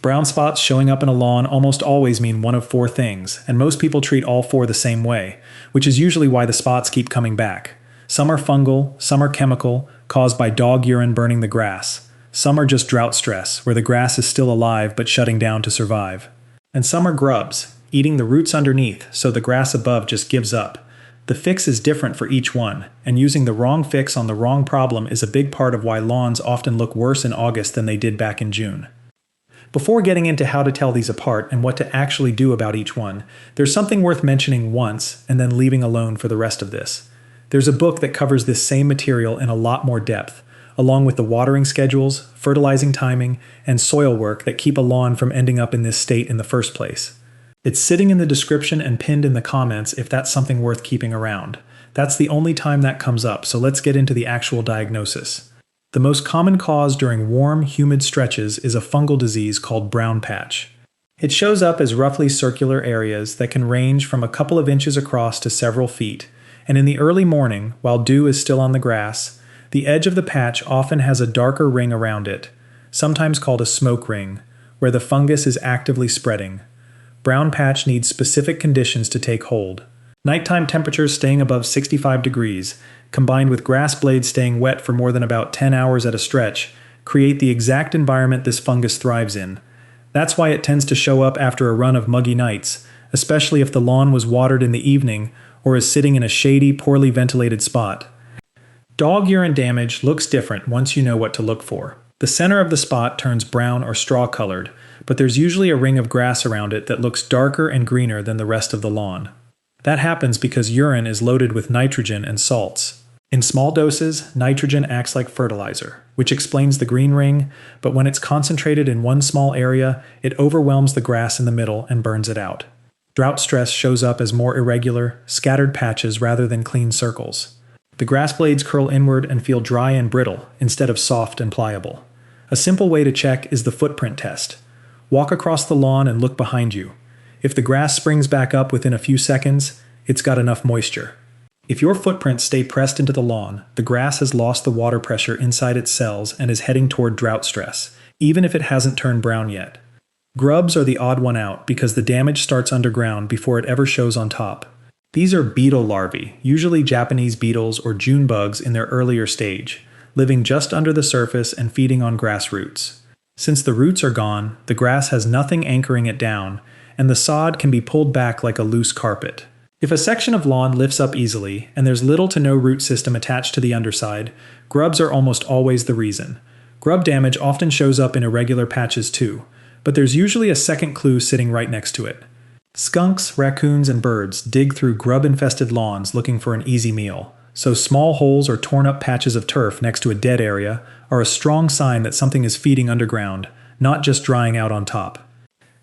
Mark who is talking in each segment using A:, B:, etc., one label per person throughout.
A: Brown spots showing up in a lawn almost always mean one of four things, and most people treat all four the same way, which is usually why the spots keep coming back. Some are fungal, some are chemical, caused by dog urine burning the grass. Some are just drought stress, where the grass is still alive but shutting down to survive. And some are grubs, eating the roots underneath, so the grass above just gives up. The fix is different for each one, and using the wrong fix on the wrong problem is a big part of why lawns often look worse in August than they did back in June. Before getting into how to tell these apart and what to actually do about each one, there's something worth mentioning once and then leaving alone for the rest of this. There's a book that covers this same material in a lot more depth, along with the watering schedules, fertilizing timing, and soil work that keep a lawn from ending up in this state in the first place. It's sitting in the description and pinned in the comments if that's something worth keeping around. That's the only time that comes up, so let's get into the actual diagnosis. The most common cause during warm, humid stretches is a fungal disease called brown patch. It shows up as roughly circular areas that can range from a couple of inches across to several feet, and in the early morning, while dew is still on the grass, the edge of the patch often has a darker ring around it, sometimes called a smoke ring, where the fungus is actively spreading. Brown patch needs specific conditions to take hold. Nighttime temperatures staying above 65 degrees, combined with grass blades staying wet for more than about 10 hours at a stretch, create the exact environment this fungus thrives in. That's why it tends to show up after a run of muggy nights, especially if the lawn was watered in the evening or is sitting in a shady, poorly ventilated spot. Dog urine damage looks different once you know what to look for. The center of the spot turns brown or straw-colored, but there's usually a ring of grass around it that looks darker and greener than the rest of the lawn. That happens because urine is loaded with nitrogen and salts. In small doses, nitrogen acts like fertilizer, which explains the green ring, but when it's concentrated in one small area, it overwhelms the grass in the middle and burns it out. Drought stress shows up as more irregular, scattered patches rather than clean circles. The grass blades curl inward and feel dry and brittle instead of soft and pliable. A simple way to check is the footprint test. Walk across the lawn and look behind you. If the grass springs back up within a few seconds, it's got enough moisture. If your footprints stay pressed into the lawn, the grass has lost the water pressure inside its cells and is heading toward drought stress, even if it hasn't turned brown yet. Grubs are the odd one out because the damage starts underground before it ever shows on top. These are beetle larvae, usually Japanese beetles or June bugs in their earlier stage, living just under the surface and feeding on grass roots. Since the roots are gone, the grass has nothing anchoring it down, and the sod can be pulled back like a loose carpet. If a section of lawn lifts up easily, and there's little to no root system attached to the underside, grubs are almost always the reason. Grub damage often shows up in irregular patches too, but there's usually a second clue sitting right next to it. Skunks, raccoons, and birds dig through grub-infested lawns looking for an easy meal, so small holes or torn-up patches of turf next to a dead area are a strong sign that something is feeding underground, not just drying out on top.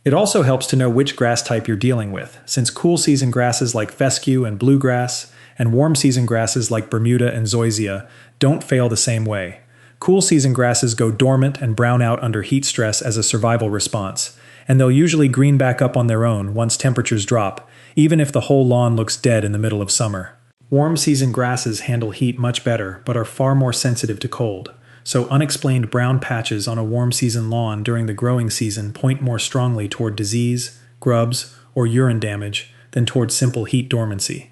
A: It also helps to know which grass type you're dealing with, since cool season grasses like fescue and bluegrass, and warm season grasses like Bermuda and zoysia don't fail the same way. Cool season grasses go dormant and brown out under heat stress as a survival response, and they'll usually green back up on their own once temperatures drop, even if the whole lawn looks dead in the middle of summer. Warm season grasses handle heat much better, but are far more sensitive to cold. So unexplained brown patches on a warm season lawn during the growing season point more strongly toward disease, grubs, or urine damage than toward simple heat dormancy.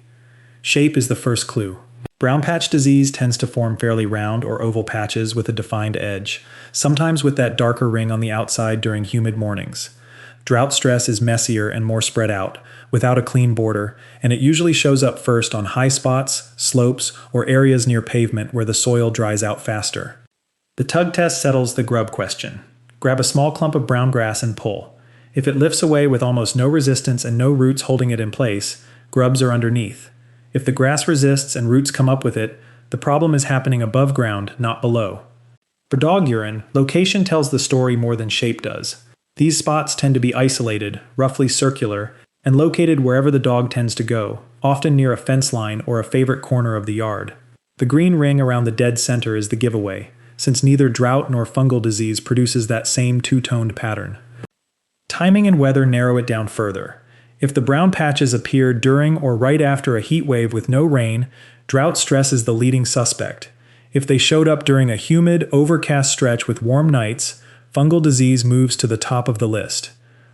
A: Shape is the first clue. Brown patch disease tends to form fairly round or oval patches with a defined edge, sometimes with that darker ring on the outside during humid mornings. Drought stress is messier and more spread out, without a clean border, and it usually shows up first on high spots, slopes, or areas near pavement where the soil dries out faster. The tug test settles the grub question. Grab a small clump of brown grass and pull. If it lifts away with almost no resistance and no roots holding it in place, grubs are underneath. If the grass resists and roots come up with it, the problem is happening above ground, not below. For dog urine, location tells the story more than shape does. These spots tend to be isolated, roughly circular, and located wherever the dog tends to go, often near a fence line or a favorite corner of the yard. The green ring around the dead center is the giveaway, since neither drought nor fungal disease produces that same two-toned pattern. Timing and weather narrow it down further. If the brown patches appear during or right after a heat wave with no rain, drought stress is the leading suspect. If they showed up during a humid, overcast stretch with warm nights, fungal disease moves to the top of the list.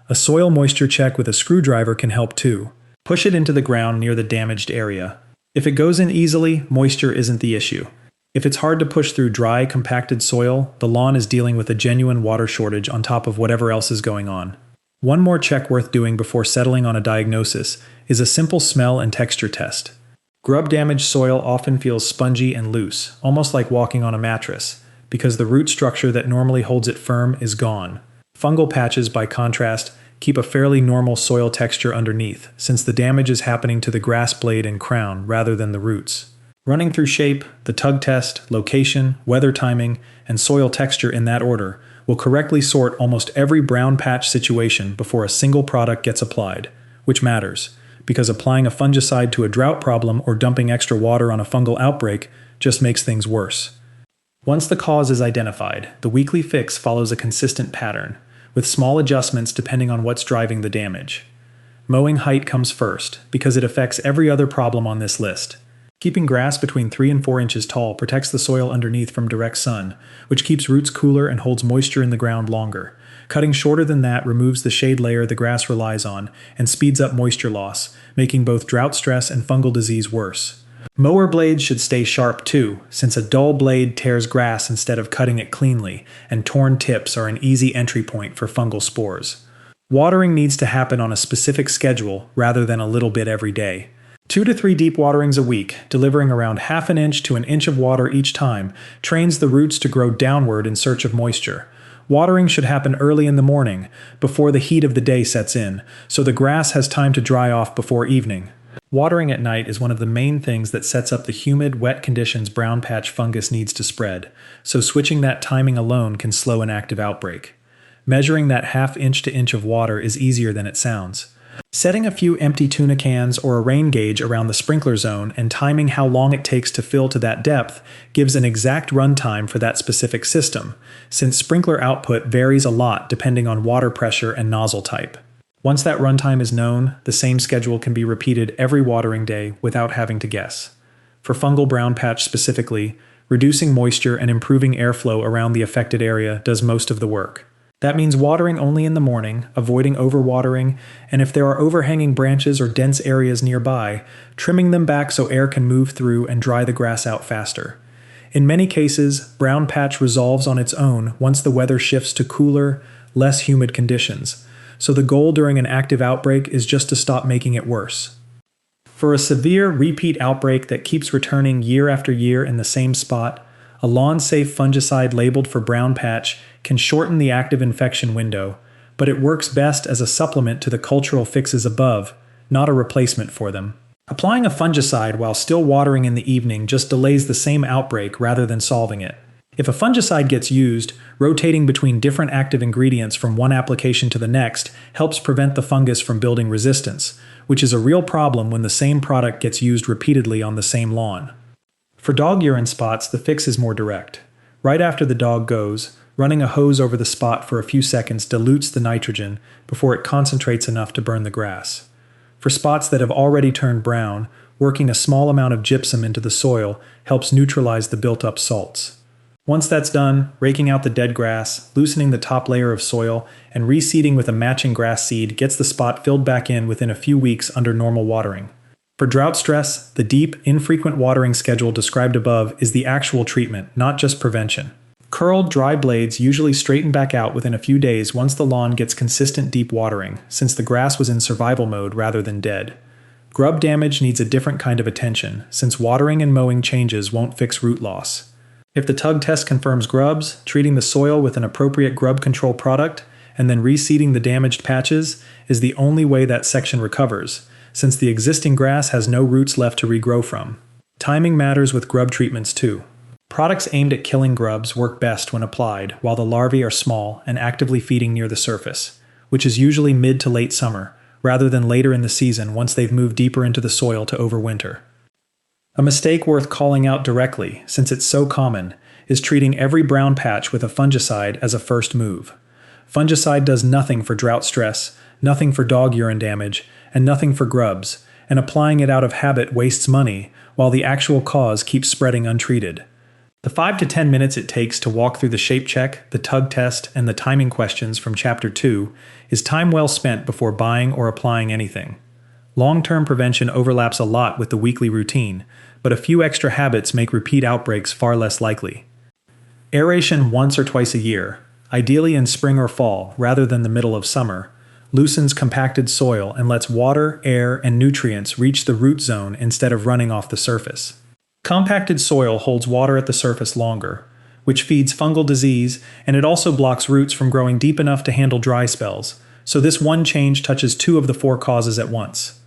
A: A soil moisture check with a screwdriver can help too. Push it into the ground near the damaged area. If it goes in easily, moisture isn't the issue. If it's hard to push through dry, compacted soil, the lawn is dealing with a genuine water shortage on top of whatever else is going on. One more check worth doing before settling on a diagnosis is a simple smell and texture test. Grub-damaged soil often feels spongy and loose, almost like walking on a mattress, because the root structure that normally holds it firm is gone. Fungal patches, by contrast, keep a fairly normal soil texture underneath, since the damage is happening to the grass blade and crown rather than the roots. Running through shape, the tug test, location, weather timing, and soil texture in that order will correctly sort almost every brown patch situation before a single product gets applied, which matters, because applying a fungicide to a drought problem or dumping extra water on a fungal outbreak just makes things worse. Once the cause is identified, the weekly fix follows a consistent pattern, with small adjustments depending on what's driving the damage. Mowing height comes first, because it affects every other problem on this list. Keeping grass between 3 and 4 inches tall protects the soil underneath from direct sun, which keeps roots cooler and holds moisture in the ground longer. Cutting shorter than that removes the shade layer the grass relies on and speeds up moisture loss, making both drought stress and fungal disease worse. Mower blades should stay sharp too, since a dull blade tears grass instead of cutting it cleanly, and torn tips are an easy entry point for fungal spores. Watering needs to happen on a specific schedule rather than a little bit every day. 2 to 3 deep waterings a week, delivering around ½ an inch to an inch of water each time, trains the roots to grow downward in search of moisture. Watering should happen early in the morning, before the heat of the day sets in, so the grass has time to dry off before evening. Watering at night is one of the main things that sets up the humid, wet conditions brown patch fungus needs to spread, so switching that timing alone can slow an active outbreak. Measuring that ½ inch to inch of water is easier than it sounds. Setting a few empty tuna cans or a rain gauge around the sprinkler zone and timing how long it takes to fill to that depth gives an exact runtime for that specific system, since sprinkler output varies a lot depending on water pressure and nozzle type. Once that runtime is known, the same schedule can be repeated every watering day without having to guess. For fungal brown patch specifically, reducing moisture and improving airflow around the affected area does most of the work. That means watering only in the morning, avoiding overwatering, and if there are overhanging branches or dense areas nearby, trimming them back so air can move through and dry the grass out faster. In many cases, brown patch resolves on its own once the weather shifts to cooler, less humid conditions, so the goal during an active outbreak is just to stop making it worse. For a severe repeat outbreak that keeps returning year after year in the same spot, a lawn-safe fungicide labeled for brown patch can shorten the active infection window, but it works best as a supplement to the cultural fixes above, not a replacement for them. Applying a fungicide while still watering in the evening just delays the same outbreak rather than solving it. If a fungicide gets used, rotating between different active ingredients from one application to the next helps prevent the fungus from building resistance, which is a real problem when the same product gets used repeatedly on the same lawn. For dog urine spots, the fix is more direct. Right after the dog goes, running a hose over the spot for a few seconds dilutes the nitrogen before it concentrates enough to burn the grass. For spots that have already turned brown, working a small amount of gypsum into the soil helps neutralize the built-up salts. Once that's done, raking out the dead grass, loosening the top layer of soil, and reseeding with a matching grass seed gets the spot filled back in within a few weeks under normal watering. For drought stress, the deep, infrequent watering schedule described above is the actual treatment, not just prevention. Curled, dry blades usually straighten back out within a few days once the lawn gets consistent deep watering, since the grass was in survival mode rather than dead. Grub damage needs a different kind of attention, since watering and mowing changes won't fix root loss. If the tug test confirms grubs, treating the soil with an appropriate grub control product, and then reseeding the damaged patches is the only way that section recovers, since the existing grass has no roots left to regrow from. Timing matters with grub treatments too. Products aimed at killing grubs work best when applied while the larvae are small and actively feeding near the surface, which is usually mid to late summer, rather than later in the season once they've moved deeper into the soil to overwinter. A mistake worth calling out directly, since it's so common, is treating every brown patch with a fungicide as a first move. Fungicide does nothing for drought stress, nothing for dog urine damage, and nothing for grubs, and applying it out of habit wastes money, while the actual cause keeps spreading untreated. The 5 to 10 minutes it takes to walk through the shape check, the tug test, and the timing questions from Chapter 2 is time well spent before buying or applying anything. Long-term prevention overlaps a lot with the weekly routine, but a few extra habits make repeat outbreaks far less likely. Aeration once or twice a year, ideally in spring or fall rather than the middle of summer, loosens compacted soil and lets water, air, and nutrients reach the root zone instead of running off the surface. Compacted soil holds water at the surface longer, which feeds fungal disease, and it also blocks roots from growing deep enough to handle dry spells, so this one change touches 2 of the 4 causes at once.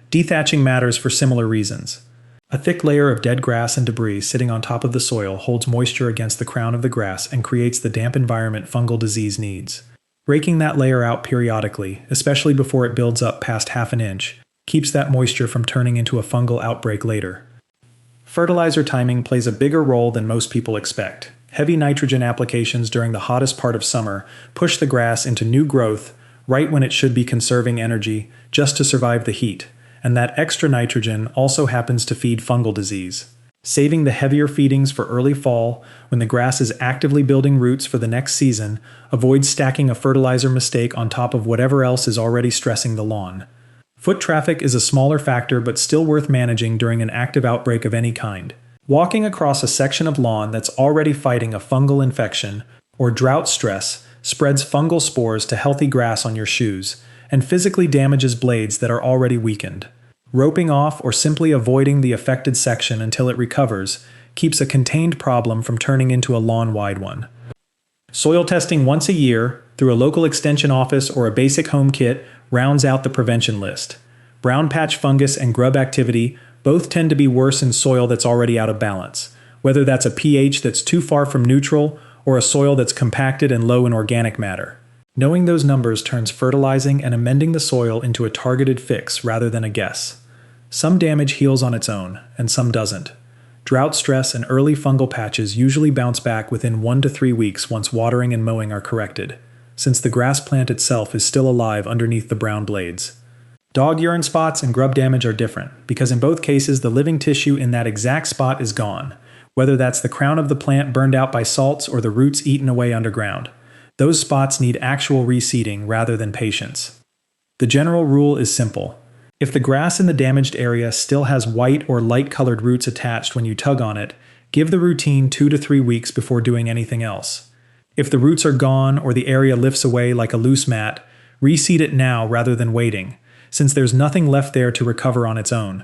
A: Dethatching matters for similar reasons. A thick layer of dead grass and debris sitting on top of the soil holds moisture against the crown of the grass and creates the damp environment fungal disease needs. Raking that layer out periodically, especially before it builds up past half an inch, keeps that moisture from turning into a fungal outbreak later. Fertilizer timing plays a bigger role than most people expect. Heavy nitrogen applications during the hottest part of summer push the grass into new growth right when it should be conserving energy just to survive the heat, and that extra nitrogen also happens to feed fungal disease. Saving the heavier feedings for early fall, when the grass is actively building roots for the next season, avoids stacking a fertilizer mistake on top of whatever else is already stressing the lawn. Foot traffic is a smaller factor but still worth managing during an active outbreak of any kind. Walking across a section of lawn that's already fighting a fungal infection or drought stress spreads fungal spores to healthy grass on your shoes and physically damages blades that are already weakened. Roping off or simply avoiding the affected section until it recovers keeps a contained problem from turning into a lawn-wide one. Soil testing once a year through a local extension office or a basic home kit rounds out the prevention list. Brown patch fungus and grub activity both tend to be worse in soil that's already out of balance, whether that's a pH that's too far from neutral or a soil that's compacted and low in organic matter. Knowing those numbers turns fertilizing and amending the soil into a targeted fix rather than a guess. Some damage heals on its own, and some doesn't. Drought stress and early fungal patches usually bounce back within 1 to 3 weeks once watering and mowing are corrected, since the grass plant itself is still alive underneath the brown blades. Dog urine spots and grub damage are different, because in both cases the living tissue in that exact spot is gone, whether that's the crown of the plant burned out by salts or the roots eaten away underground. Those spots need actual reseeding rather than patience. The general rule is simple. If the grass in the damaged area still has white or light-colored roots attached when you tug on it, give the routine 2 to 3 weeks before doing anything else. If the roots are gone or the area lifts away like a loose mat, reseed it now rather than waiting, since there's nothing left there to recover on its own.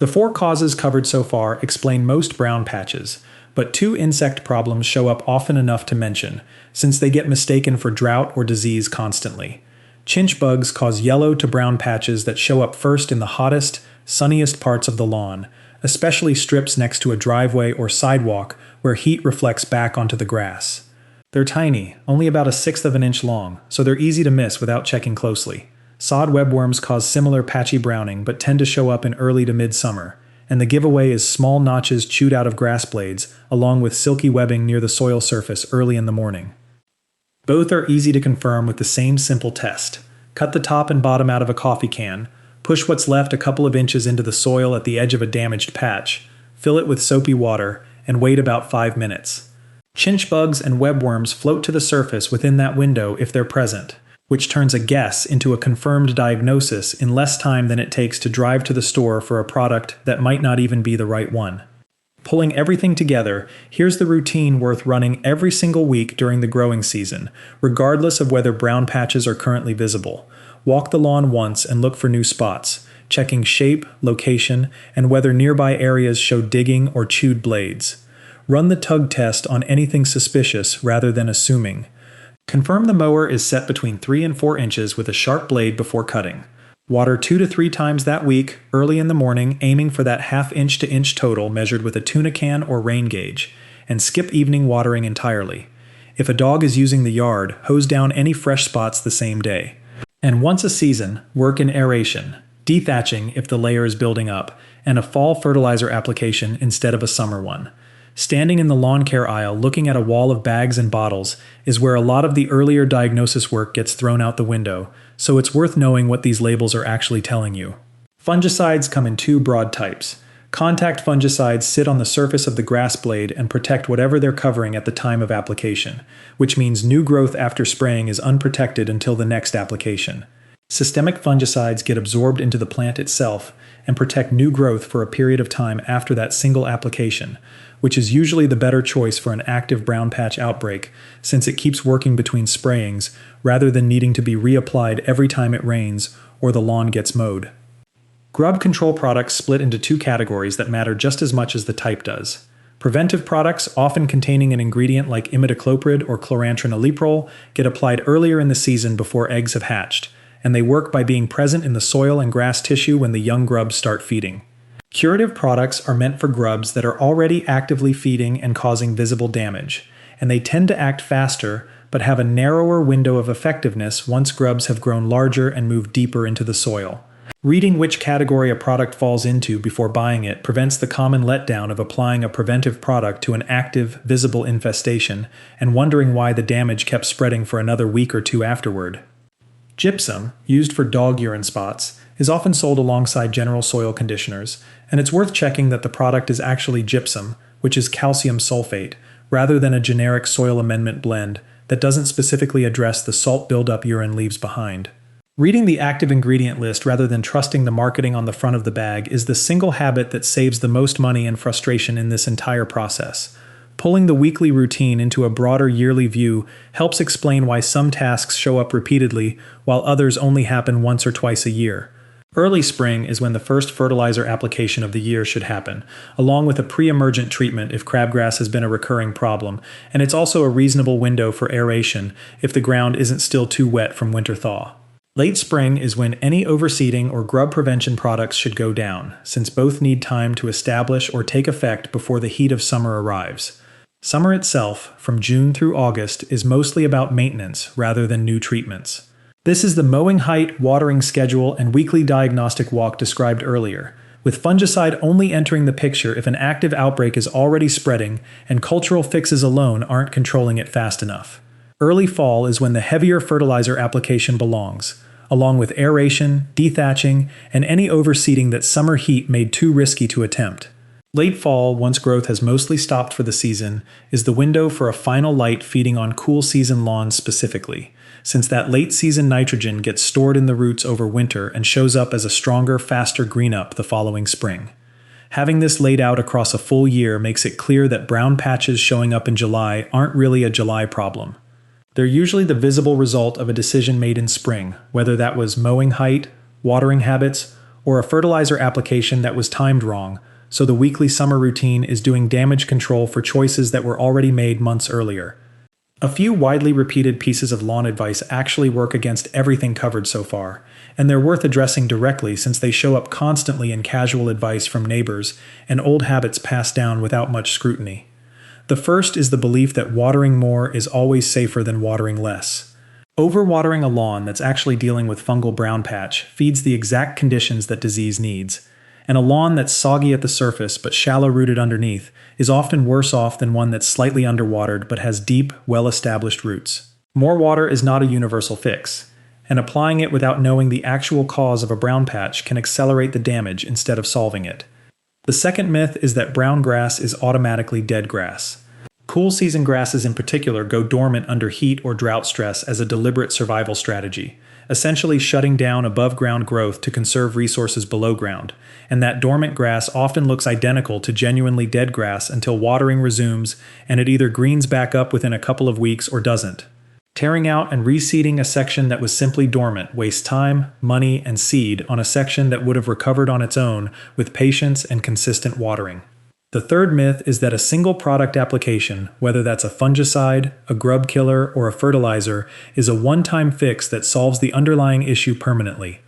A: The 4 causes covered so far explain most brown patches, but 2 insect problems show up often enough to mention, since they get mistaken for drought or disease constantly. Chinch bugs cause yellow to brown patches that show up first in the hottest, sunniest parts of the lawn, especially strips next to a driveway or sidewalk where heat reflects back onto the grass. They're tiny, only about 1/6 of an inch long, so they're easy to miss without checking closely. Sod webworms cause similar patchy browning but tend to show up in early to mid-summer, and the giveaway is small notches chewed out of grass blades along with silky webbing near the soil surface early in the morning. Both are easy to confirm with the same simple test. Cut the top and bottom out of a coffee can, push what's left a couple of inches into the soil at the edge of a damaged patch, fill it with soapy water, and wait about 5 minutes. Chinch bugs and webworms float to the surface within that window if they're present, which turns a guess into a confirmed diagnosis in less time than it takes to drive to the store for a product that might not even be the right one. Pulling everything together, here's the routine worth running every single week during the growing season, regardless of whether brown patches are currently visible. Walk the lawn once and look for new spots, checking shape, location, and whether nearby areas show digging or chewed blades. Run the tug test on anything suspicious rather than assuming. Confirm the mower is set between 3 and 4 inches with a sharp blade before cutting. Water 2 to 3 times that week, early in the morning, aiming for that half-inch to inch total measured with a tuna can or rain gauge, and skip evening watering entirely. If a dog is using the yard, hose down any fresh spots the same day. And once a season, work in aeration, dethatching if the layer is building up, and a fall fertilizer application instead of a summer one. Standing in the lawn care aisle looking at a wall of bags and bottles is where a lot of the earlier diagnosis work gets thrown out the window, so it's worth knowing what these labels are actually telling you. Fungicides come in 2 broad types: Contact fungicides sit on the surface of the grass blade and protect whatever they're covering at the time of application, which means new growth after spraying is unprotected until the next application. Systemic fungicides get absorbed into the plant itself and protect new growth for a period of time after that single application, which is usually the better choice for an active brown patch outbreak since it keeps working between sprayings rather than needing to be reapplied every time it rains or the lawn gets mowed. Grub control products split into two categories that matter just as much as the type does. Preventive products, often containing an ingredient like imidacloprid or chlorantraniliprole, get applied earlier in the season before eggs have hatched, and they work by being present in the soil and grass tissue when the young grubs start feeding. Curative products are meant for grubs that are already actively feeding and causing visible damage, and they tend to act faster but have a narrower window of effectiveness once grubs have grown larger and moved deeper into the soil. Reading which category a product falls into before buying it prevents the common letdown of applying a preventive product to an active, visible infestation and wondering why the damage kept spreading for another week or two afterward. Gypsum, used for dog urine spots, is often sold alongside general soil conditioners, and it's worth checking that the product is actually gypsum, which is calcium sulfate, rather than a generic soil amendment blend that doesn't specifically address the salt buildup urine leaves behind. Reading the active ingredient list rather than trusting the marketing on the front of the bag is the single habit that saves the most money and frustration in this entire process. Pulling the weekly routine into a broader yearly view helps explain why some tasks show up repeatedly while others only happen once or twice a year. Early spring is when the first fertilizer application of the year should happen, along with a pre-emergent treatment if crabgrass has been a recurring problem, and it's also a reasonable window for aeration if the ground isn't still too wet from winter thaw. Late spring is when any overseeding or grub prevention products should go down, since both need time to establish or take effect before the heat of summer arrives. Summer itself, from June through August, is mostly about maintenance rather than new treatments. This is the mowing height, watering schedule, and weekly diagnostic walk described earlier, with fungicide only entering the picture if an active outbreak is already spreading and cultural fixes alone aren't controlling it fast enough. Early fall is when the heavier fertilizer application belongs, along with aeration, dethatching, and any overseeding that summer heat made too risky to attempt. Late fall, once growth has mostly stopped for the season, is the window for a final light feeding on cool season lawns specifically, since that late season nitrogen gets stored in the roots over winter and shows up as a stronger, faster green-up the following spring. Having this laid out across a full year makes it clear that brown patches showing up in July aren't really a July problem. They're usually the visible result of a decision made in spring, whether that was mowing height, watering habits, or a fertilizer application that was timed wrong, so the weekly summer routine is doing damage control for choices that were already made months earlier. A few widely repeated pieces of lawn advice actually work against everything covered so far, and they're worth addressing directly since they show up constantly in casual advice from neighbors and old habits passed down without much scrutiny. The first is the belief that watering more is always safer than watering less. Overwatering a lawn that's actually dealing with fungal brown patch feeds the exact conditions that disease needs, and a lawn that's soggy at the surface but shallow-rooted underneath is often worse off than one that's slightly underwatered but has deep, well-established roots. More water is not a universal fix, and applying it without knowing the actual cause of a brown patch can accelerate the damage instead of solving it. The second myth is that brown grass is automatically dead grass. Cool season grasses in particular go dormant under heat or drought stress as a deliberate survival strategy, essentially shutting down above-ground growth to conserve resources below ground, and that dormant grass often looks identical to genuinely dead grass until watering resumes and it either greens back up within a couple of weeks or doesn't. Tearing out and reseeding a section that was simply dormant wastes time, money, and seed on a section that would have recovered on its own with patience and consistent watering. The third myth is that a single product application, whether that's a fungicide, a grub killer, or a fertilizer, is a one-time fix that solves the underlying issue permanently.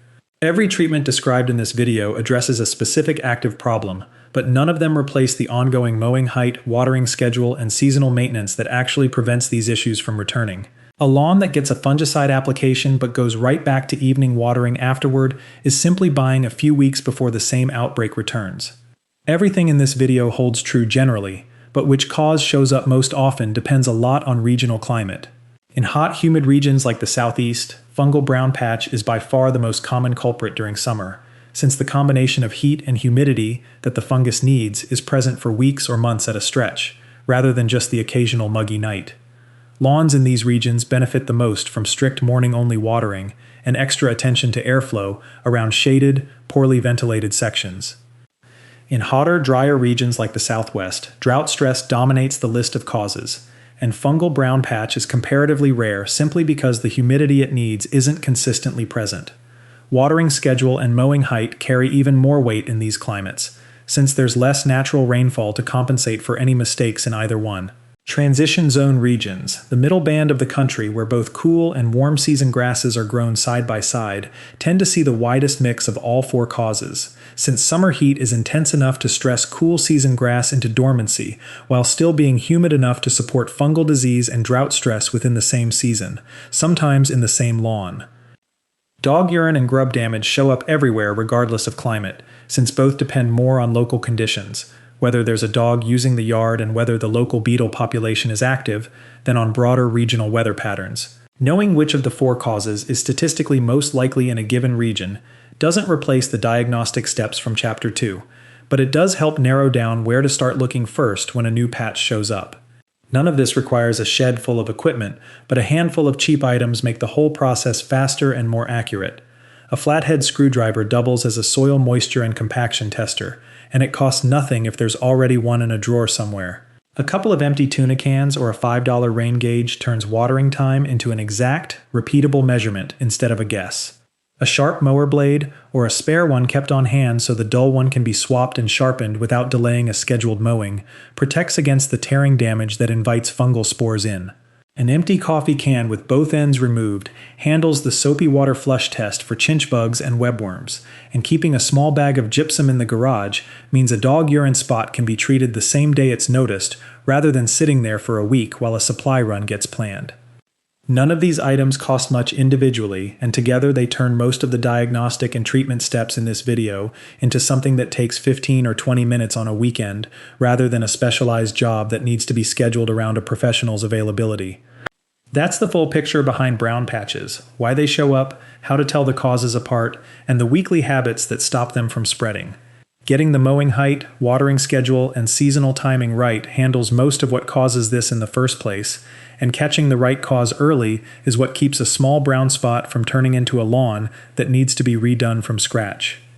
A: Every treatment described in this video addresses a specific active problem, but none of them replace the ongoing mowing height, watering schedule, and seasonal maintenance that actually prevents these issues from returning. A lawn that gets a fungicide application but goes right back to evening watering afterward is simply buying a few weeks before the same outbreak returns. Everything in this video holds true generally, but which cause shows up most often depends a lot on regional climate. In hot, humid regions like the southeast, fungal brown patch is by far the most common culprit during summer, since the combination of heat and humidity that the fungus needs is present for weeks or months at a stretch, rather than just the occasional muggy night. Lawns in these regions benefit the most from strict morning-only watering and extra attention to airflow around shaded, poorly ventilated sections. In hotter, drier regions like the Southwest, drought stress dominates the list of causes, and fungal brown patch is comparatively rare simply because the humidity it needs isn't consistently present. Watering schedule and mowing height carry even more weight in these climates, since there's less natural rainfall to compensate for any mistakes in either one. Transition zone regions, the middle band of the country where both cool and warm season grasses are grown side by side, tend to see the widest mix of all four causes, since summer heat is intense enough to stress cool season grass into dormancy, while still being humid enough to support fungal disease and drought stress within the same season, sometimes in the same lawn. Dog urine and grub damage show up everywhere regardless of climate, since both depend more on local conditions, whether there's a dog using the yard and whether the local beetle population is active, than on broader regional weather patterns. Knowing which of the four causes is statistically most likely in a given region doesn't replace the diagnostic steps from Chapter 2, but it does help narrow down where to start looking first when a new patch shows up. None of this requires a shed full of equipment, but a handful of cheap items make the whole process faster and more accurate. A flathead screwdriver doubles as a soil moisture and compaction tester, and it costs nothing if there's already one in a drawer somewhere. A couple of empty tuna cans or a $5 rain gauge turns watering time into an exact, repeatable measurement instead of a guess. A sharp mower blade, or a spare one kept on hand so the dull one can be swapped and sharpened without delaying a scheduled mowing, protects against the tearing damage that invites fungal spores in. An empty coffee can with both ends removed handles the soapy water flush test for chinch bugs and webworms, and keeping a small bag of gypsum in the garage means a dog urine spot can be treated the same day it's noticed, rather than sitting there for a week while a supply run gets planned. None of these items cost much individually, and together they turn most of the diagnostic and treatment steps in this video into something that takes 15 or 20 minutes on a weekend, rather than a specialized job that needs to be scheduled around a professional's availability. That's the full picture behind brown patches, why they show up, how to tell the causes apart, and the weekly habits that stop them from spreading. Getting the mowing height, watering schedule, and seasonal timing right handles most of what causes this in the first place, and catching the right cause early is what keeps a small brown spot from turning into a lawn that needs to be redone from scratch.